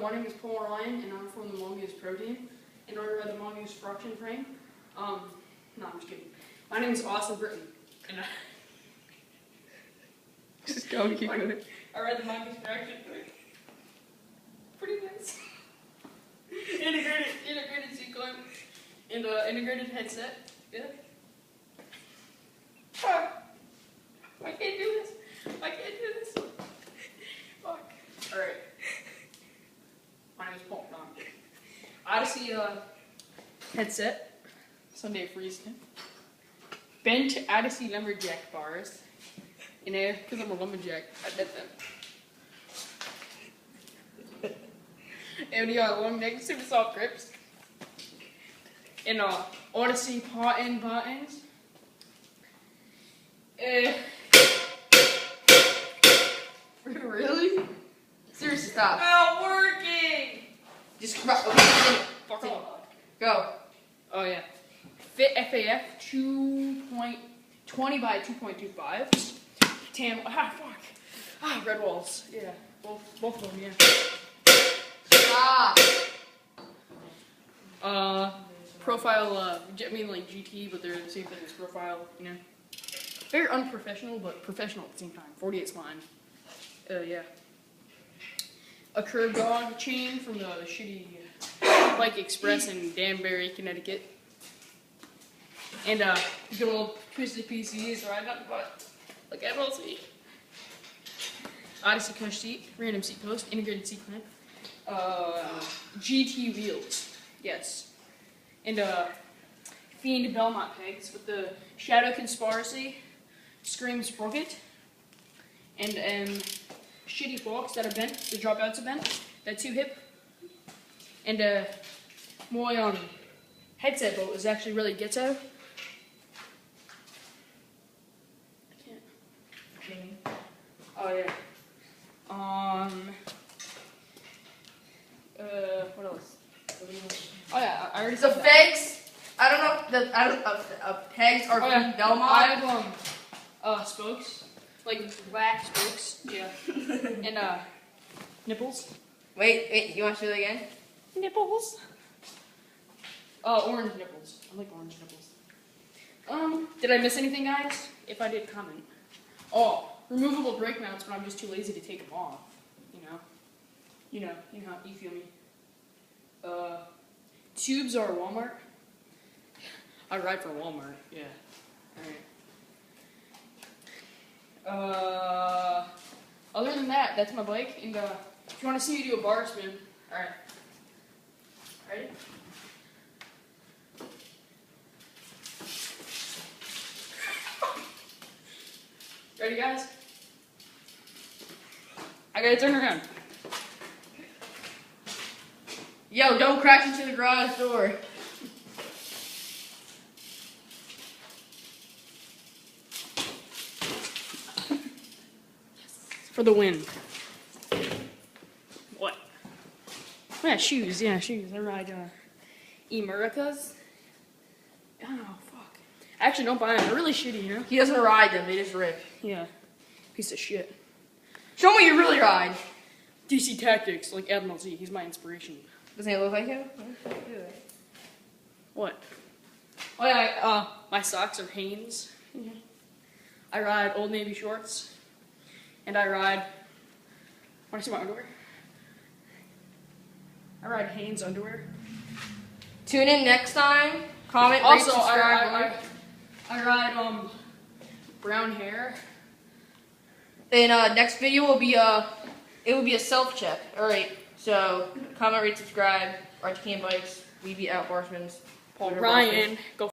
my name is Paul Ryan, and I'm from the Mongoose Protein, and I ride the Mongoose Fraction Frame. No, I'm just kidding. My name is Britton, and Just go and keep going. I ride the Mongoose Fraction Frame. Pretty nice. integrated seat clamp, and integrated headset. Yeah. I can't do this. I can't do this. Fuck. Alright. My name is Paul. No, I'm kidding. Odyssey headset. Sunday freezing. Bent Odyssey lumberjack bars. You know, because I'm a lumberjack. I did them. And we got long neck, super soft grips. And Odyssey buttons. Really? Seriously, stop. Not working! Just come out. Okay, Fuck off. go. Oh yeah. Fit FAF 2.20 by 2.25. Tan. Fuck. Red walls. Yeah. Both of them. Yeah. Stop. Profile. I mean like GT, but they're the same thing as profile. You know. Very unprofessional, but professional at the same time. 48's fine. Yeah. A curved dog chain from the shitty Bike Express in Danbury, Connecticut. And good old twisted PCs right up the butt. Like MLC. Odyssey cush seat, random seat post, integrated seat clamp. GT wheels. Yes. And Fiend Belmont pegs with the Shadow Conspiracy, Scream Sprocket, and shitty forks that are bent, the dropouts are bent, that 2-hip, and my headset boat is actually really ghetto. I can't. Oh yeah. What else? Oh yeah, I already said The that. pegs. I don't know. Pegs are from Belmont. I have spokes, like black spokes. Yeah. And nipples. Wait. You want to do that again? Nipples. Orange nipples. I like orange nipples. Did I miss anything, guys? If I did, comment. Oh, removable brake mounts, but I'm just too lazy to take them off. You know, you feel me. Tubes are Walmart. I ride for Walmart. Yeah. Alright. Other than that, that's my bike. And if you want to see me do a bar spin, alright. Ready? Ready, guys? I gotta turn around. Yo, don't crash into the garage door. For the win. What? Oh, yeah, shoes. Yeah, shoes. I ride Emericas. Oh, fuck. Actually, don't buy them. They're really shitty, you know? He doesn't ride them. They just rip. Yeah. Piece of shit. Show me you really ride. DC Tactics, like Admiral Z. He's my inspiration. Doesn't he look like him? What? Oh, yeah, my socks are Hanes. I ride Old Navy shorts. And I ride... Want to see my underwear? I ride Hanes underwear. Tune in next time. Comment, rate, Also, subscribe. I ride brown hair. And next video will be it will be a self check. All right. So comment, rate, subscribe. RTK Bikes. We be Outdoorsmen. Paul Ryan. Go.